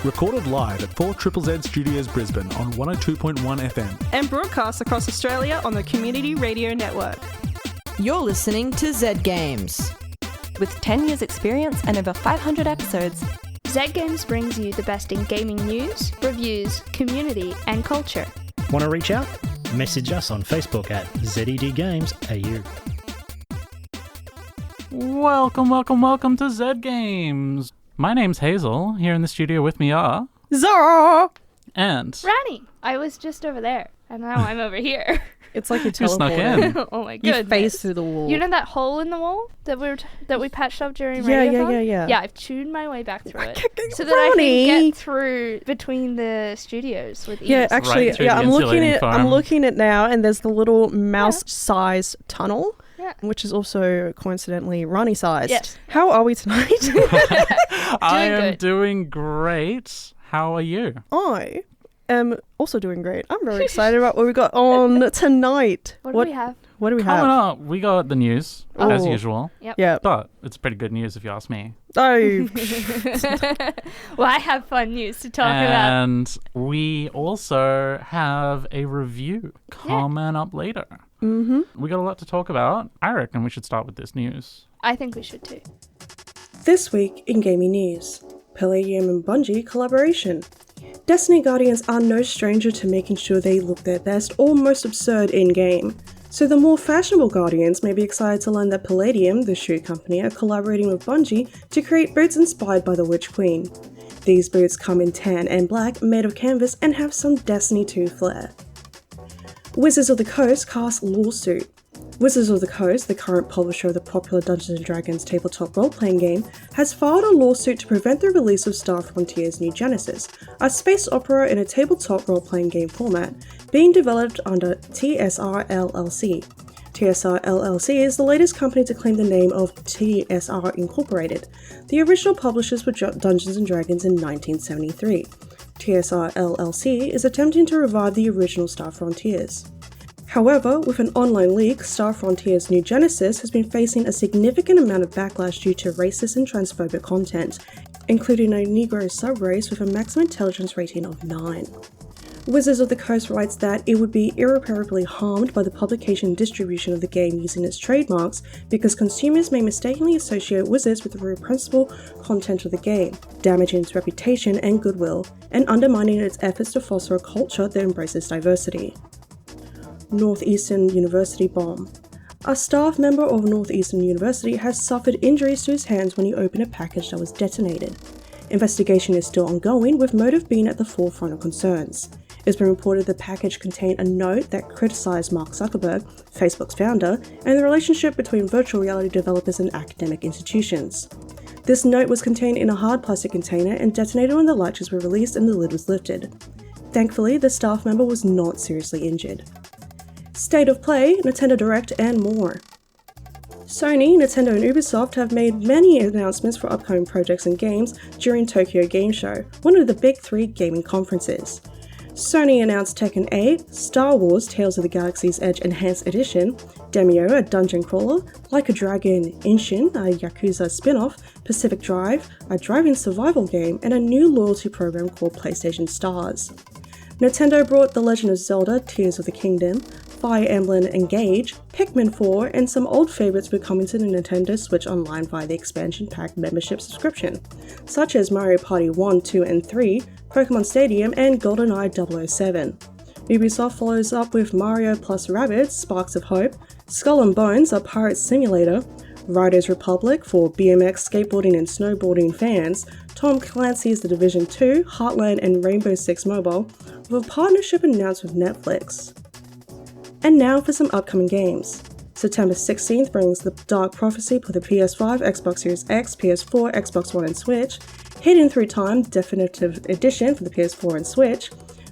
Recorded live at 4ZZZ Studios Brisbane on 102.1 FM. And broadcast across Australia on the Community Radio Network. You're listening to Zed Games. With 10 years experience and over 500 episodes, Zed Games brings you the best in gaming news, reviews, community and culture. Want to reach out? Message us on Facebook at ZED Games AU. Welcome to Zed Games. My name's Hazel. Here in the studio with me are... Zahra! And... Rani! I was just over there, and now I'm over here. It's like you snuck teleported. in. Oh my You goodness. phased through the wall. You know that hole in the wall that we patched up during Radiothon? Yeah. Yeah, I've chewed my way back through it. So that Rani! I can get through between the studios with ease. Yeah, actually, Right through the I'm looking insulating at foam. it now, and there's the little mouse-sized tunnel, Yeah. which is also coincidentally Rani-sized. Yes. How are we tonight? I am good. doing great. How are you? I am also doing great. I'm very excited about what we got on tonight. What do we have? What do we Coming have? up, we got the news, as Oh. usual. Yeah. But it's pretty good news if you ask me. Oh, Well, I have fun news to talk about. And we also have a review coming up later. mm-hmm. We got a lot to talk about. I reckon we should start with this news. I think we should too. This week in gaming news, Palladium and Bungie collaboration. Destiny Guardians are no stranger to making sure they look their best or most absurd in-game. So the more fashionable Guardians may be excited to learn that Palladium, the shoe company, are collaborating with Bungie to create boots inspired by the Witch Queen. These boots come in tan and black, made of canvas, and have some Destiny 2 flair. Wizards of the Coast cast lawsuit. Wizards of the Coast, the current publisher of the popular Dungeons & Dragons tabletop role-playing game, has filed a lawsuit to prevent the release of Star Frontier's New Genesis, a space opera in a tabletop role-playing game format, being developed under TSR LLC. TSR LLC is the latest company to claim the name of TSR Incorporated. The original publishers were Dungeons & Dragons in 1973. TSR LLC is attempting to revive the original Star Frontiers. However, with an online leak, Star Frontier's New Genesis has been facing a significant amount of backlash due to racist and transphobic content, including a Negro subrace with a maximum intelligence rating of 9. Wizards of the Coast writes that it would be irreparably harmed by the publication and distribution of the game using its trademarks because consumers may mistakenly associate Wizards with the reprehensible content of the game, damaging its reputation and goodwill, and undermining its efforts to foster a culture that embraces diversity. Northeastern University bomb. A staff member of Northeastern University has suffered injuries to his hands when he opened a package that was detonated. Investigation is still ongoing, with motive being at the forefront of concerns. It's been reported the package contained a note that criticized Mark Zuckerberg, Facebook's founder, and the relationship between virtual reality developers and academic institutions. This note was contained in a hard plastic container and detonated when the latches were released and the lid was lifted. Thankfully, the staff member was not seriously injured. State of Play, Nintendo Direct, and more. Sony, Nintendo, and Ubisoft have made many announcements for upcoming projects and games during Tokyo Game Show, one of the big three gaming conferences. Sony announced Tekken 8, Star Wars Tales of the Galaxy's Edge Enhanced Edition, Demio, a dungeon crawler, Like a Dragon Inshin, a Yakuza spin-off, Pacific Drive, a driving survival game, and a new loyalty program called PlayStation Stars. Nintendo brought The Legend of Zelda Tears of the Kingdom, Fire Emblem Engage, Pikmin 4, and some old favorites will come into the Nintendo Switch Online via the expansion pack membership subscription, such as Mario Party 1, 2, and 3, Pokemon Stadium, and GoldenEye 007. Ubisoft follows up with Mario plus Rabbids Sparks of Hope, Skull and Bones, a pirate simulator, Riders Republic for BMX, skateboarding, and snowboarding fans, Tom Clancy's The Division 2, Heartland, and Rainbow Six Mobile, with a partnership announced with Netflix. And now for some upcoming games. September 16th brings The Dark Prophecy for the PS5, Xbox Series X, PS4, Xbox One and Switch, Hidden Through Time Definitive Edition for the PS4 and Switch,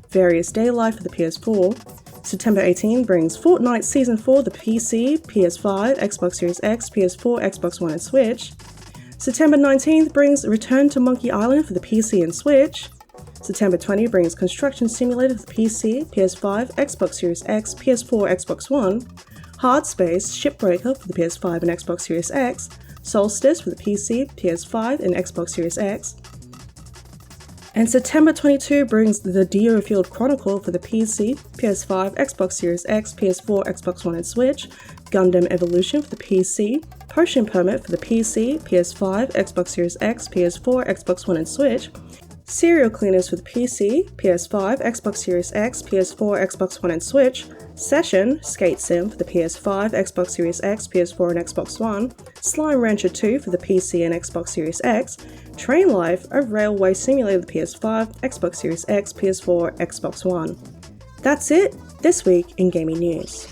Various Daylight for the PS4. September 18 brings Fortnite Season 4 the PC, PS5, Xbox Series X, PS4, Xbox One and Switch. September 19th brings Return to Monkey Island for the PC and Switch. September 20 brings Construction Simulator for the PC, PS5, Xbox Series X, PS4, Xbox One, Hard Space Shipbreaker for the PS5 and Xbox Series X, Solstice for the PC, PS5, and Xbox Series X, And September 22 brings the Dio Field Chronicle for the PC, PS5, Xbox Series X, PS4, Xbox One and Switch, Gundam Evolution for the PC, Potion Permit for the PC, PS5, Xbox Series X, PS4, Xbox One and Switch, Serial Cleaners for the PC, PS5, Xbox Series X, PS4, Xbox One and Switch, Session, Skate Sim for the PS5, Xbox Series X, PS4 and Xbox One, Slime Rancher 2 for the PC and Xbox Series X, Train Life, a railway simulator for the PS5, Xbox Series X, PS4, Xbox One. That's it this week in gaming news.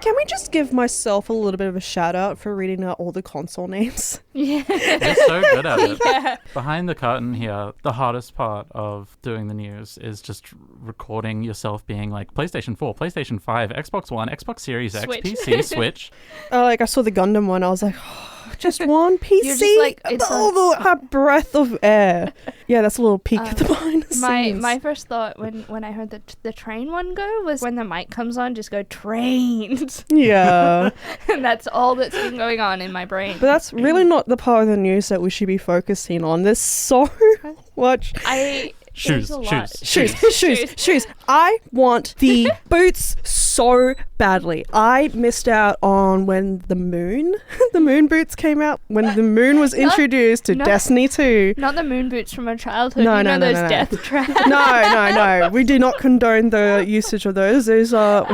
Can we just give myself a little bit of a shout out for reading out all the console names? You're so good at it. Behind the curtain here, the hardest part of doing the news is just recording yourself being like PlayStation 4, PlayStation 5, Xbox One, Xbox Series X, Switch. PC, Switch. I saw the Gundam one. I was like, just one PC? You're just like, it's a breath of air. Yeah, that's a little peek at the behind the scenes. My first thought when I heard the train one go was when the mic comes on, just go trains. Yeah. And that's all that's been going on in my brain. But that's really not the part of the news that we should be focusing on. There's so much. Shoes. Shoes. I want the boots so badly. I missed out on when the moon boots came out, when the moon was introduced to Destiny 2. Not the moon boots from our childhood. No. Those death traps. No. We do not condone the usage of those. Those are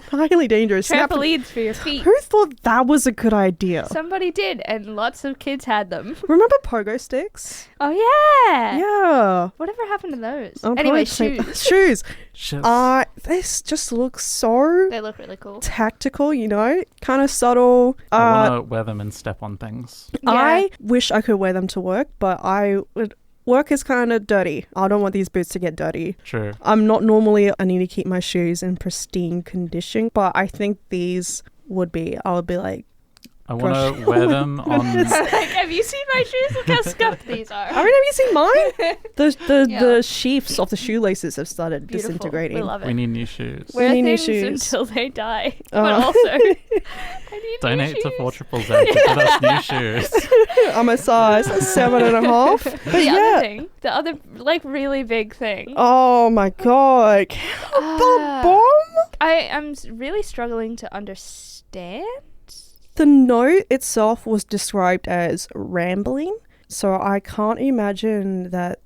highly dangerous. Trampolines for your feet. Who thought that was a good idea? Somebody did, and lots of kids had them. Remember pogo sticks? Oh yeah. Yeah. Whatever happened to those? I'm Anyway, trying to think- shoes. Shoes. This just looks so They look really cool. tactical, kind of subtle. I want to wear them and step on things. I wish I could wear them to work, but work is kind of dirty. I don't want these boots to get dirty. True. I'm not normally, I need to keep my shoes in pristine condition, but I think these would be, I would be like, I want to wear them on... Have you seen my shoes? Look how scuffed these are. I mean, have you seen mine? The Yeah. sheaths of the shoelaces have started Beautiful. disintegrating. We love it. We need new shoes. Wear We need new things shoes. until they die. Oh. But also, I need Donate new to shoes. 4 Triple Z to get us new shoes. I'm a size 7.5. But The yeah. other thing, the other really big thing. Oh my god. The bomb? I am really struggling to understand. The note itself was described as rambling, so I can't imagine that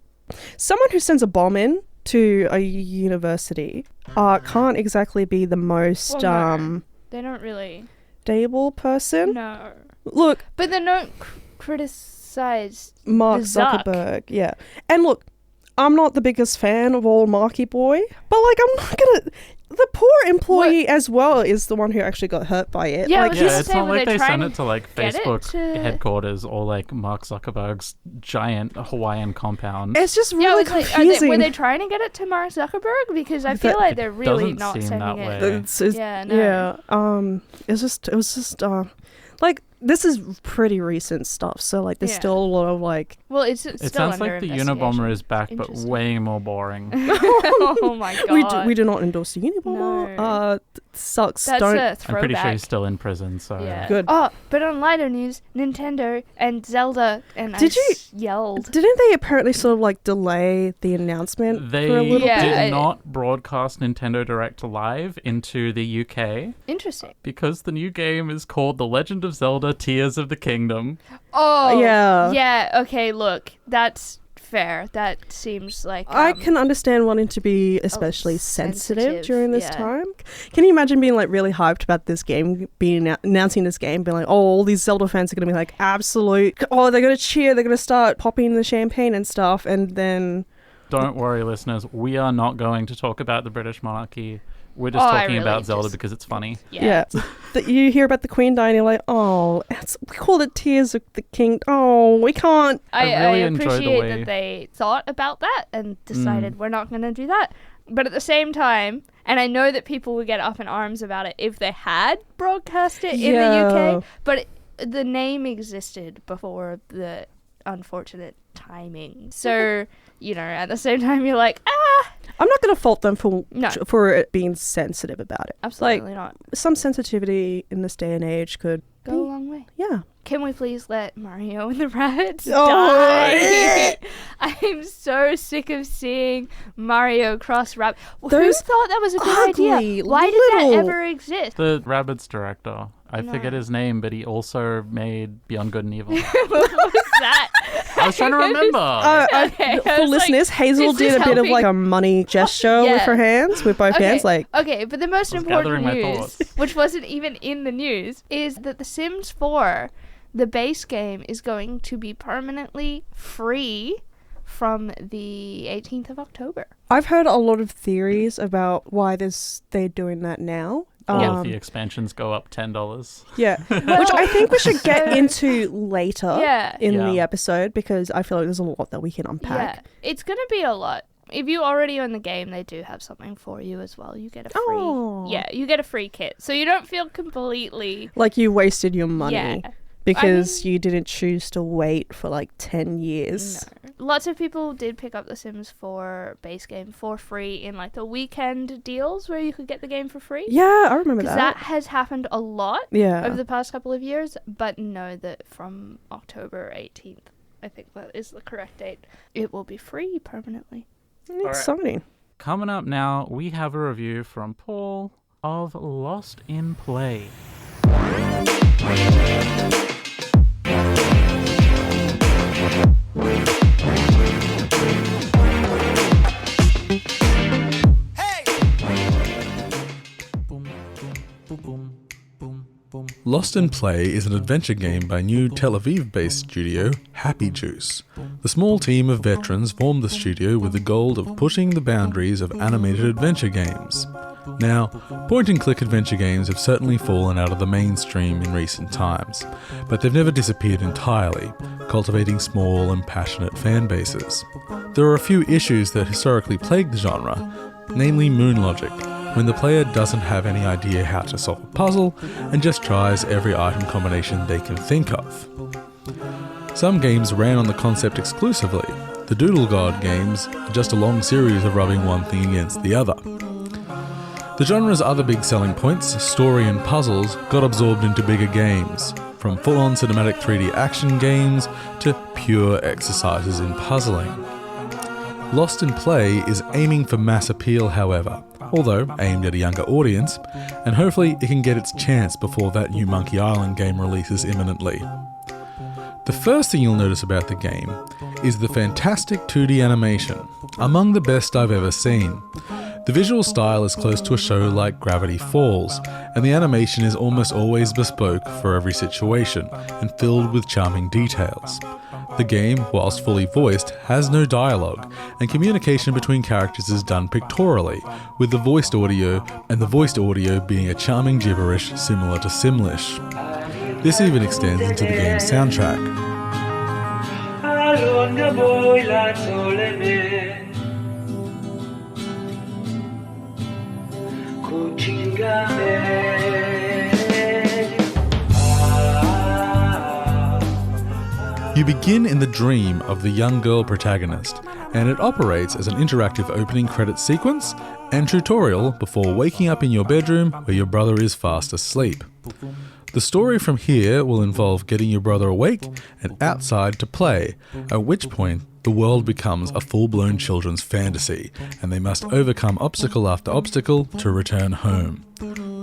someone who sends a bomb in to a university can't exactly be the most Well, no. They don't really. stable person. No. Look, But they don't criticize Mark the Zuck. Zuckerberg, yeah. And look, I'm not the biggest fan of old Marky Boy, but like I'm not gonna... The poor employee as well is the one who actually got hurt by it. Yeah, like, I was Yeah, gonna it's say, not were like they they trying sent it to like get it Facebook to- headquarters or like Mark Zuckerberg's giant Hawaiian compound. it's just Yeah, really I was like, confusing. were they trying to get it to Mark Zuckerberg? Because I feel like they're really doesn't not seem sending that it. way. It's- Yeah, no. it was just like this is pretty recent stuff, so like there's Yeah. still a lot of like Well, it's It still sounds under like the investigation. Unabomber is back, but Interesting. way more boring. Oh my god. we do not endorse the Unabomber. No. Sucks. That's Don't. a I'm throwback. pretty sure he's still in prison, so... Yeah. Good. Oh, but on lighter news, Nintendo and Zelda and Did you- yelled. Didn't they apparently sort of like delay the announcement They for a little Yeah, bit? did I- not broadcast Nintendo Direct live into the UK Interesting. because the new game is called The Legend of Zelda Tears of the Kingdom. Oh. Yeah. Yeah, okay, look. That's fair. That seems like I can understand wanting to be especially sensitive sensitive, during this yeah. time. Can you imagine being like really hyped about this game, announcing this game, being like, oh, all these Zelda fans are going to be like absolute, oh, they're going to cheer, they're going to start popping the champagne and stuff, and then... Don't worry, listeners. We are not going to talk about the British monarchy. We're just Oh, I talking really about Zelda just- because it's funny. Yeah. You hear about the Queen dying, you're like, oh, we call it Tears of the King. Oh, we can't. I I really enjoy the appreciate way- that they thought about that and decided we're not going to do that. But at the same time, and I know that people would get up in arms about it if they had broadcast it in the Yeah. UK, but the name existed before the unfortunate timing. So, at the same time, you're like, I'm not going to fault them No. for it being sensitive about it. absolutely not. Some sensitivity in this day and age could Go a long way. yeah, Can we please let Mario and the Rabbids Oh, die? I'm so sick of seeing Mario cross Rabbids. Who Those thought that was a good ugly idea? Why did that little- ever exist? The Rabbids director. I No. forget his name, but he also made Beyond Good and Evil. What was that? I was trying to remember. Okay, I For was listeners, like, Hazel is this did a bit of helping? like a money gesture with Yeah. her hands, with both hands, like. Okay, but the most I was important gathering my news, thoughts. which wasn't even in the news, is that The Sims 4, the base game, is going to be permanently free from the 18th of October. I've heard a lot of theories about why they're doing that now. All of the expansions go up $10. Yeah, which I think we should get into later in Yeah. the episode, because I feel like there's a lot that we can unpack. Yeah, it's going to be a lot. If you already own the game, they do have something for you as well. You get a free, Oh. you get a free kit, so you don't feel completely. Like you wasted your money Yeah. because you didn't choose to wait for like 10 years. No. Lots of people did pick up The Sims 4 base game for free in like the weekend deals where you could get the game for free. Yeah, I remember Because that. that has happened a lot Yeah. over the past couple of years, but know that from October 18th, I think that is the correct date, it will be free permanently. Exciting. Coming up now, we have a review from Paul of Lost in Play. Lost in Play is an adventure game by new Tel Aviv-based studio Happy Juice. The small team of veterans formed the studio with the goal of pushing the boundaries of animated adventure games. Now, point-and-click adventure games have certainly fallen out of the mainstream in recent times, but they've never disappeared entirely, cultivating small and passionate fan bases. There are a few issues that historically plagued the genre, namely moon logic, when the player doesn't have any idea how to solve a puzzle and just tries every item combination they can think of. Some games ran on the concept exclusively. The Doodle God games are just a long series of rubbing one thing against the other. The genre's other big selling points, story and puzzles, got absorbed into bigger games, from full-on cinematic 3D action games to pure exercises in puzzling. Lost in Play is aiming for mass appeal, however, although aimed at a younger audience, and hopefully it can get its chance before that new Monkey Island game releases imminently. The first thing you'll notice about the game is the fantastic 2D animation, among the best I've ever seen. The visual style is close to a show like Gravity Falls, and the animation is almost always bespoke for every situation, and filled with charming details. The game, whilst fully voiced, has no dialogue, and communication between characters is done pictorially, with the voiced audio being a charming gibberish similar to Simlish. This even extends into the game's soundtrack. You begin in the dream of the young girl protagonist, and it operates as an interactive opening credits sequence and tutorial before waking up in your bedroom where your brother is fast asleep. The story from here will involve getting your brother awake and outside to play, at which point the world becomes a full-blown children's fantasy, and they must overcome obstacle after obstacle to return home.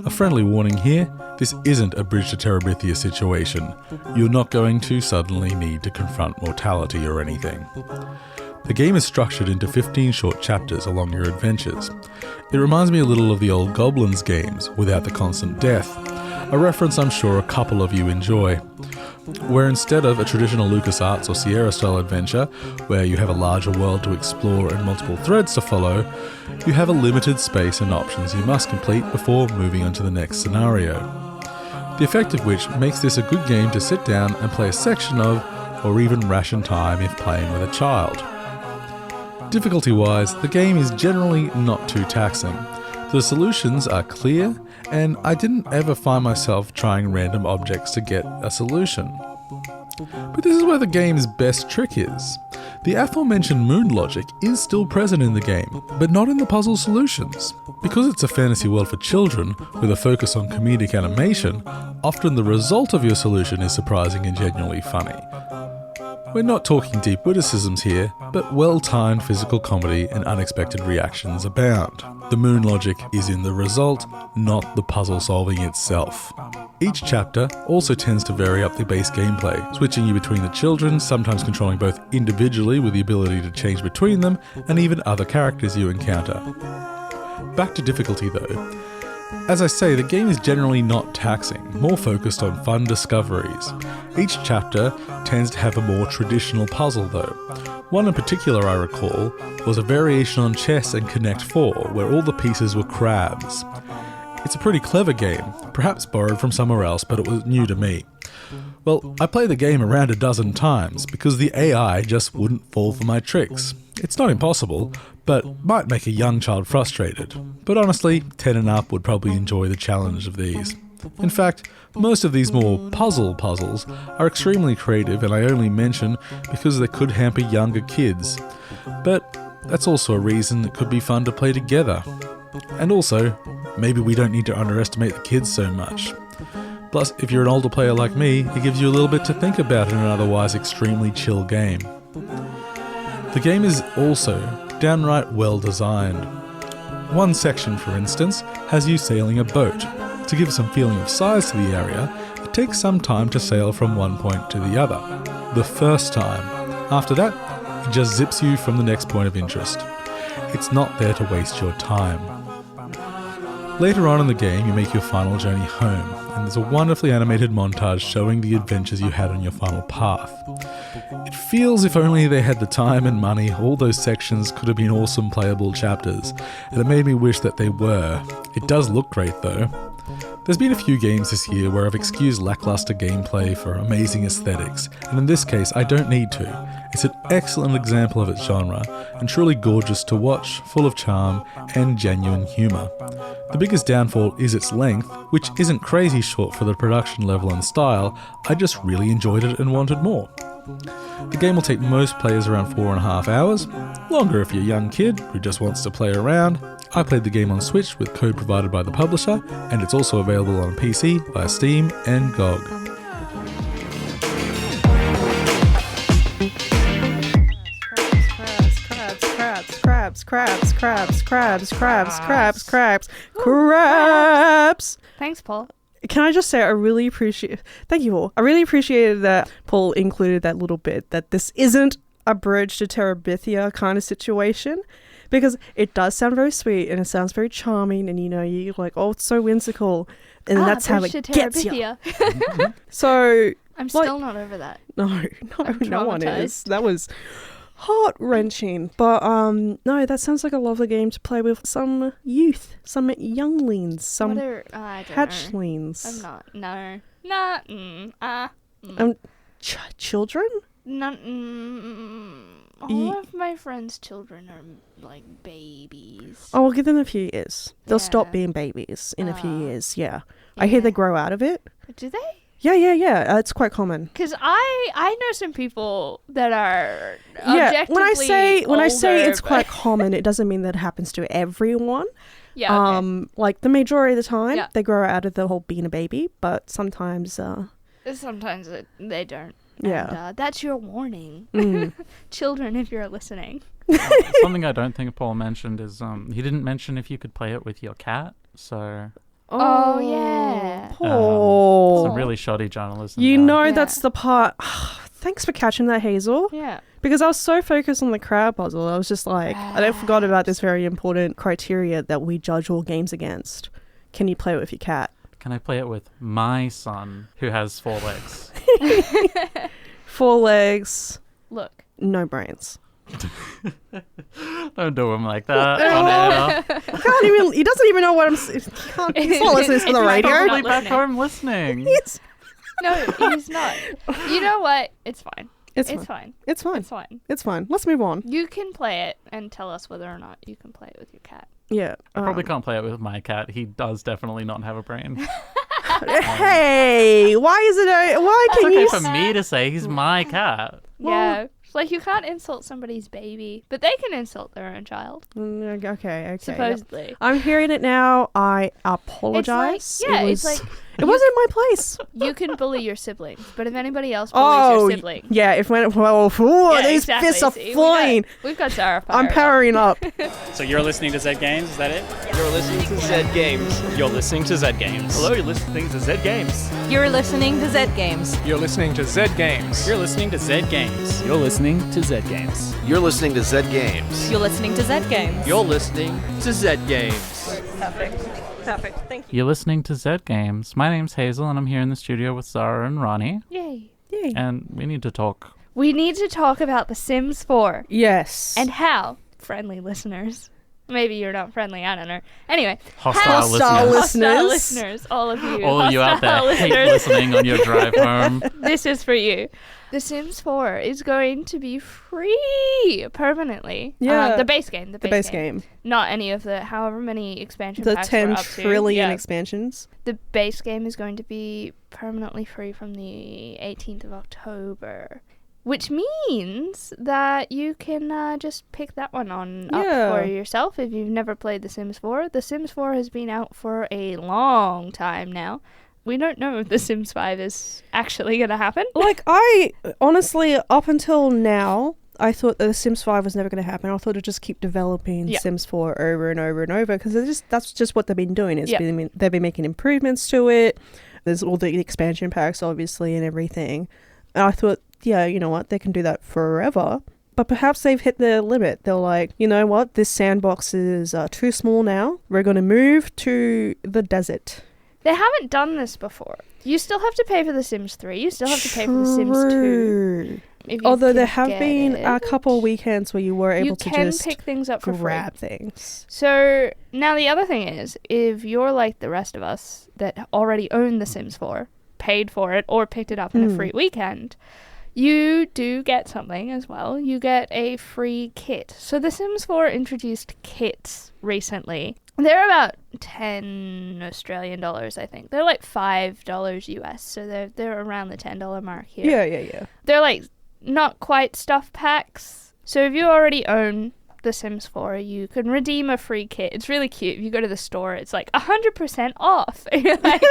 A friendly warning here, this isn't a Bridge to Terabithia situation. You're not going to suddenly need to confront mortality or anything. The game is structured into 15 short chapters along your adventures. It reminds me a little of the old Goblins games, without the constant death, a reference I'm sure a couple of you enjoy, where instead of a traditional LucasArts or Sierra-style adventure, where you have a larger world to explore and multiple threads to follow, you have a limited space and options you must complete before moving on to the next scenario. The effect of which makes this a good game to sit down and play a section of, or even ration time if playing with a child. Difficulty-wise, the game is generally not too taxing. The solutions are clear, and I didn't ever find myself trying random objects to get a solution. But this is where the game's best trick is. The aforementioned moon logic is still present in the game, but not in the puzzle solutions. Because it's a fantasy world for children, with a focus on comedic animation, often the result of your solution is surprising and genuinely funny. We're not talking deep witticisms here, but well-timed physical comedy and unexpected reactions abound. The moon logic is in the result, not the puzzle solving itself. Each chapter also tends to vary up the base gameplay, switching you between the children, sometimes controlling both individually with the ability to change between them, and even other characters you encounter. Back to difficulty though. As I say, the game is generally not taxing, more focused on fun discoveries. Each chapter tends to have a more traditional puzzle though. One in particular I recall was a variation on chess and Connect 4, where all the pieces were crabs. It's a pretty clever game, perhaps borrowed from somewhere else, but it was new to me. Well, I played the game around a dozen times because the AI just wouldn't fall for my tricks. It's not impossible, but might make a young child frustrated. But honestly, 10 and up would probably enjoy the challenge of these. In fact, most of these more puzzles are extremely creative, and I only mention because they could hamper younger kids. But that's also a reason it could be fun to play together. And also, maybe we don't need to underestimate the kids so much. Plus, if you're an older player like me, it gives you a little bit to think about in an otherwise extremely chill game. The game is also downright well designed. One section, for instance, has you sailing a boat. To give some feeling of size to the area, it takes some time to sail from one point to the other. The first time. After that, it just zips you from the next point of interest. It's not there to waste your time. Later on in the game, you make your final journey home, and there's a wonderfully animated montage showing the adventures you had on your final path. It feels if only they had the time and money, all those sections could have been awesome playable chapters, and it made me wish that they were. It does look great though. There's been a few games this year where I've excused lackluster gameplay for amazing aesthetics, and in this case I don't need to. It's an excellent example of its genre, and truly gorgeous to watch, full of charm and genuine humour. The biggest downfall is its length, which isn't crazy short for the production level and style. I just really enjoyed it and wanted more. The game will take most players around 4.5 hours, longer if you're a young kid who just wants to play around. I played the game on Switch with code provided by the publisher, and it's also available on PC via Steam and GOG. Crabs. Thanks, Paul. Can I just say thank you all. I really appreciated that Paul included that little bit that this isn't a bridge to Terabithia kind of situation, because it does sound very sweet and it sounds very charming, and you're like, oh, it's so whimsical, and that's how it gets you. So I'm still not over that. No one is. That was heart-wrenching, but no, that sounds like a lovely game to play with some youth, some younglings, some hatchlings. I'm not. Children? All of my friends' children are like babies. Oh, we'll give them a few years. They'll stop being babies in a few years. Yeah, I hear they grow out of it. Do they? Yeah. It's quite common. Because I know some people that are objectively when I say older, it's quite common, it doesn't mean that it happens to everyone. Yeah. Okay. Like the majority of the time, they grow out of the whole being a baby, but sometimes. Sometimes they don't. Yeah. And, that's your warning, children, if you're listening. Something I don't think Paul mentioned is he didn't mention if you could play it with your cat. So. Oh yeah. Paul. Some really shoddy journalism. That's the part. Thanks for catching that, Hazel. Yeah. Because I was so focused on the crab puzzle, I was just like, I forgot about this very important criteria that we judge all games against. Can you play it with your cat? Can I play it with my son, who has 4 legs? 4 legs. Look. No brains. Don't do him like that on air. He doesn't even know what I'm saying. He's not listening to the radio. He's probably back home listening. No, he's not. You know what? It's fine. It's fine. Let's move on. You can play it and tell us whether or not you can play it with your cat. Yeah. I probably can't play it with my cat. He does definitely not have a brain. Hey, why is it? Why can it's okay you? for me to say he's my cat. Yeah. Like, you can't insult somebody's baby, but they can insult their own child. Okay. Supposedly. Yep. I'm hearing it now. I apologize. It wasn't my place. You can bully your siblings, but if anybody else bullies your sibling... Yeah, these fists are flying. We've got Zahra fired I'm powering up. So you're listening to Zed Games, is that it? You're listening to Zed Games. You're listening to Zed Games. Hello, you're listening to Zed Games. You're listening to Zed Games. You're listening to Zed Games. You're listening to Zed Games. You're listening to Zed Games. You're listening to Zed Games. You're listening to Zed Games. You're listening to Zed Games. Perfect. Thank you. You're listening to Zed Games. My name's Hazel, and I'm here in the studio with Zahra and Rani. Yay. And we need to talk. We need to talk about The Sims 4. Yes. And how, friendly listeners, maybe you're not friendly, I don't know. Anyway. Hostile listeners. All of you. All of you out there hate listening on your drive home. This is for you. The Sims 4 is going to be free permanently. Yeah. The base game. The base game. Not any of the however many expansion the packs 10 we're up trillion to. expansions. The base game is going to be permanently free from the 18th of October. Which means that you can just pick that one up for yourself if you've never played The Sims 4. The Sims 4 has been out for a long time now. We don't know if The Sims 5 is actually going to happen. Like, I honestly, up until now, I thought that The Sims 5 was never going to happen. I thought it'd just keep developing Sims 4 over and over and over because that's just what they've been doing. They've been making improvements to it. There's all the expansion packs, obviously, and everything. And I thought, yeah, you know what, they can do that forever. But perhaps they've hit their limit. They're like, you know what, this sandbox is too small now. We're going to move to the desert. They haven't done this before. You still have to pay for The Sims 3. You still have to pay for The Sims 2. Although there have been a couple weekends where you were able to just pick things up for grab free. things. So now the other thing is, if you're like the rest of us that already own The Sims 4, paid for it, or picked it up in a free weekend, you do get something as well. You get a free kit. So The Sims 4 introduced kits recently. They're about 10 Australian dollars, I think. They're like $5 US, so they're around the $10 mark here. Yeah. They're like not quite stuff packs. So if you already own The Sims 4, you can redeem a free kit. It's really cute. If you go to the store, it's like 100% off. And you're like,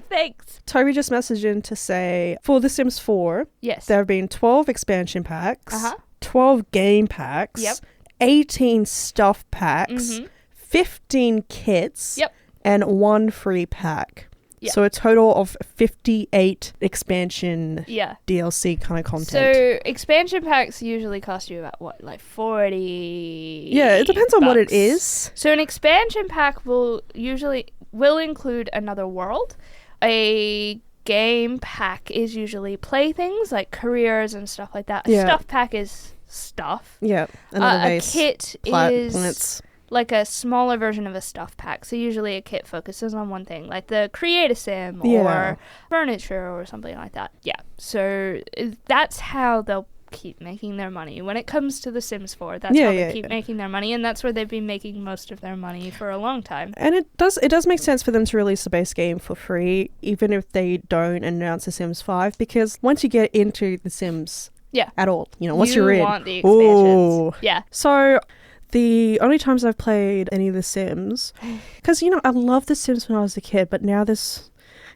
thanks. Toby just messaged in to say, for The Sims 4, yes, there have been 12 expansion packs, 12 game packs, 18 stuff packs, 15 kits, and 1 free pack. Yep. So a total of 58 expansion DLC kind of content. So expansion packs usually cost you about what, like 40? Yeah, it depends on what it is. So an expansion pack will include another world. A game pack is usually playthings like careers and stuff like that. A stuff pack is stuff. Yeah, another a kit is like a smaller version of a stuff pack. So usually a kit focuses on one thing, like the create a sim or furniture or something like that. Yeah. So that's how they'll keep making their money. When it comes to The Sims 4, that's how they keep making their money, and that's where they've been making most of their money for a long time. And it does make sense for them to release the base game for free, even if they don't announce The Sims 5, because once you get into The Sims at all, once you're in, you want the expansions. Yeah. So the only times I've played any of The Sims, because, I loved The Sims when I was a kid, but now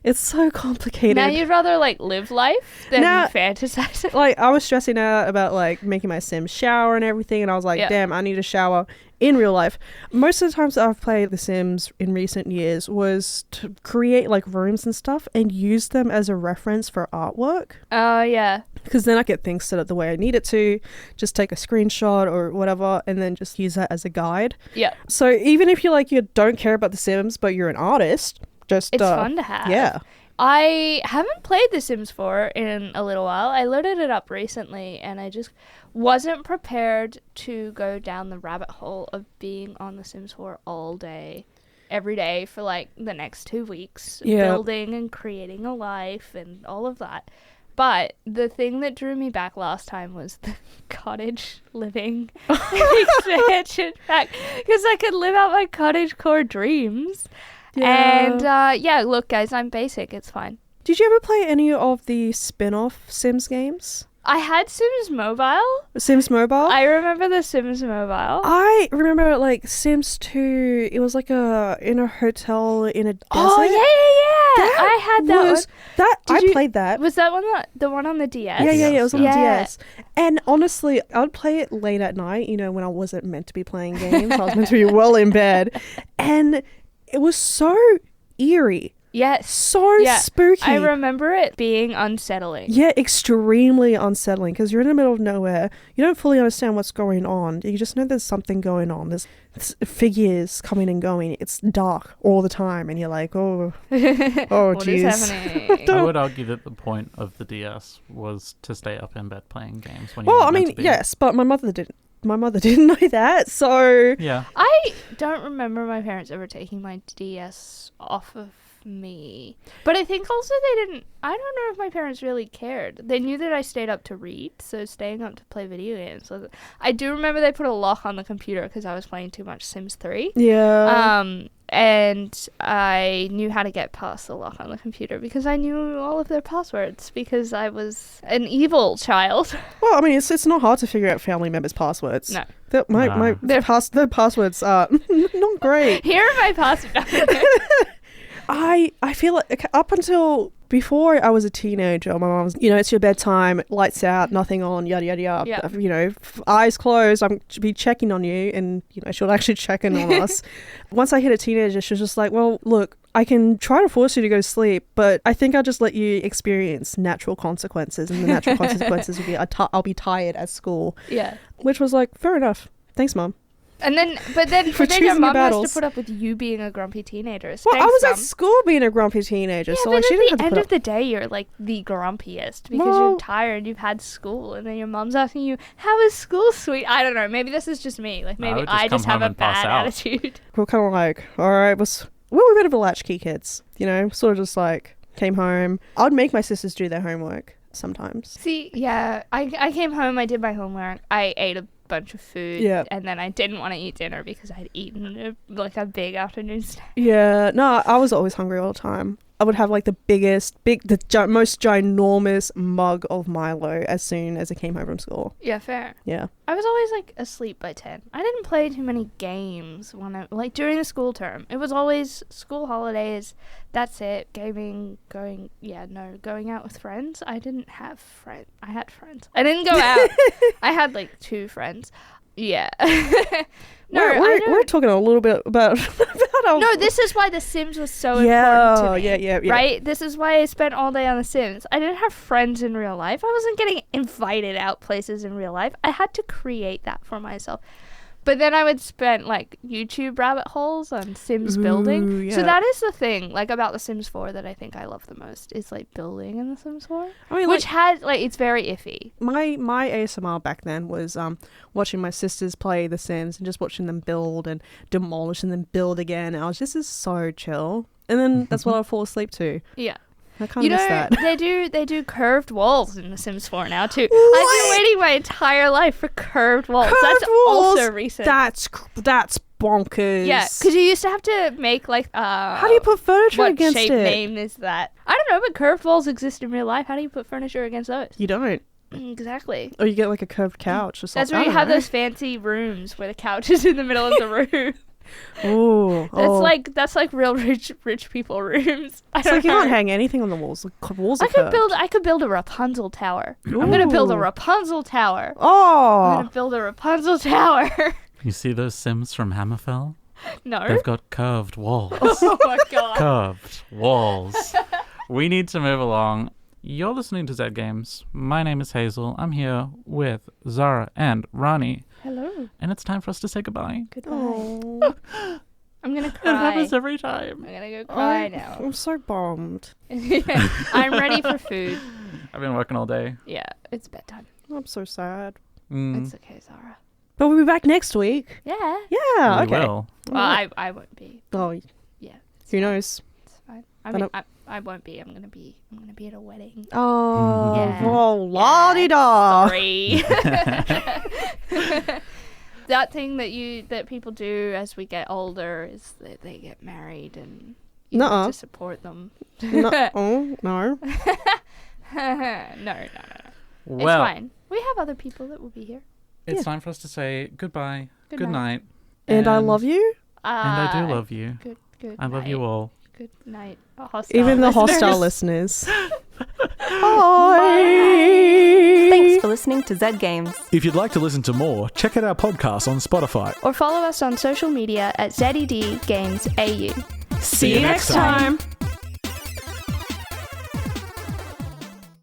it's so complicated. Now you'd rather, live life than fantasize it. I was stressing out about, making my Sims shower and everything, and I was like, damn, I need a shower in real life. Most of the times that I've played The Sims in recent years was to create, rooms and stuff and use them as a reference for artwork. Oh, yeah. Because then I get things set up the way I need it to, just take a screenshot or whatever, and then just use that as a guide. Yeah. So even if you don't care about The Sims, but you're an artist, it's fun to have. Yeah. I haven't played The Sims 4 in a little while. I loaded it up recently, and I just wasn't prepared to go down the rabbit hole of being on The Sims 4 all day, every day for the next 2 weeks, building and creating a life and all of that. But the thing that drew me back last time was the cottage living expansion pack, because I could live out my cottagecore dreams. Yeah. And look, guys, I'm basic. It's fine. Did you ever play any of the spin-off Sims games? I had Sims Mobile. Sims Mobile? I remember the Sims Mobile. I remember like Sims 2. It was like in a hotel in a desert. Oh yeah. I had that one. I played that. Was that the one on the DS? Yeah. It was on the DS. And honestly, I'd play it late at night. When I wasn't meant to be playing games. I was meant to be well in bed, and it was so eerie. Yes. So spooky. I remember it being unsettling. Yeah, extremely unsettling because you're in the middle of nowhere. You don't fully understand what's going on. You just know there's something going on. There's figures coming and going. It's dark all the time and you're like, oh what is happening? I would argue that the point of the DS was to stay up in bed playing games when you Well, weren't I mean, meant to be. yes, but my mother didn't. My mother didn't know that, so... Yeah. I don't remember my parents ever taking my DS off of me. But I think also they didn't... I don't know if my parents really cared. They knew that I stayed up to read, so staying up to play video games. So I do remember they put a lock on the computer because I was playing too much Sims 3. Yeah. And I knew how to get past the lock on the computer because I knew all of their passwords because I was an evil child. Well, I mean, it's not hard to figure out family members' passwords. No. Their passwords are not great. Here are my passwords. I feel like up until before I was a teenager, my mom was, it's your bedtime, lights out, nothing on, yada, yada, yada. Yeah. Eyes closed, I'm to be checking on you, and, she'll actually check in on us. Once I hit a teenager, she was just like, well, look, I can try to force you to go to sleep, but I think I'll just let you experience natural consequences, and the natural consequences will be I'll be tired at school. Yeah. Which was like, fair enough. Thanks, Mom. And then your choosing mom your has battles. to put up with you being a grumpy teenager. Well, Thanks, I was Mom. at school being a grumpy teenager, Yeah, so but she at didn't have the to end put of up. the day, you're like the grumpiest because you're tired, you've had school, and then your mom's asking you, how is school, sweet? I don't know, maybe this is just me. Like, maybe I just have a bad attitude. We're kind of like, all right, we're a bit of a latchkey kids, sort of just like came home. I'd make my sisters do their homework sometimes. See, yeah, I came home, I did my homework, I ate a bunch of food, and then I didn't want to eat dinner because I'd eaten a big afternoon snack. Yeah, no, I was always hungry all the time. I would have like the most ginormous mug of Milo as soon as I came home from school. Yeah, fair. Yeah. I was always like asleep by 10. I didn't play too many games during the school term. It was always school holidays. That's it. Gaming, going out with friends. I didn't have friends. I had friends. I didn't go out. I had like 2 friends. Yeah. We're talking a little bit about No, this is why The Sims was so important to me. Yeah. Right? This is why I spent all day on The Sims. I didn't have friends in real life. I wasn't getting invited out places in real life. I had to create that for myself. But then I would spend like YouTube rabbit holes on Sims building. Yeah. So that is the thing like about The Sims 4 that I think I love the most is like building in The Sims 4. I mean, which has like it's very iffy. My ASMR back then was watching my sisters play The Sims and just watching them build and demolish and then build again. And I was just, this is so chill. And then that's what I'd fall asleep to. Yeah. I can't miss that. They do curved walls in The Sims 4 now too. What? I've been waiting my entire life for curved walls. That's also recent. That's bonkers. Yeah, because you used to have to make like how do you put furniture against it? What shape name is that? I don't know, but curved walls exist in real life. How do you put furniture against those? You don't. Exactly. Or you get like a curved couch or something. That's where you have those fancy rooms where the couch is in the middle of the room. Ooh, that's like real rich people rooms. It's like you can't hang anything on the walls. The walls are curved. I could build a Rapunzel tower. Ooh. I'm gonna build a Rapunzel tower. Oh, I'm gonna build a Rapunzel tower. You see those Sims from Hammerfell? No. They've got curved walls. Oh my god. Curved walls. We need to move along. You're listening to Zed Games. My name is Hazel. I'm here with Zahra and Rani. Hello. And it's time for us to say goodbye. Goodbye. I'm gonna cry. It happens every time. I'm gonna go cry now. I'm so bummed. I'm ready for food. I've been working all day. Yeah, it's bedtime. I'm so sad. It's okay, Zahra. But we'll be back next week. Yeah. Yeah, We okay. will. Well, I won't be. Oh, yeah. Who knows? It's fine. I mean, I won't be. I'm gonna be at a wedding. Oh, yeah. Oh, la-di-da. Sorry. That thing that people do as we get older is that they get married and you have to support them. No. Oh, no. No. Well, it's fine. We have other people that will be here. it's time for us to say goodbye. Good Good night. night. And I love you. And I do love you. Good I love you night. all. Good night. Hostile Even the listeners. hostile listeners. Bye. Thanks for listening to Zed Games. If you'd like to listen to more, check out our podcast on Spotify. Or follow us on social media at ZED Games AU. See you next time.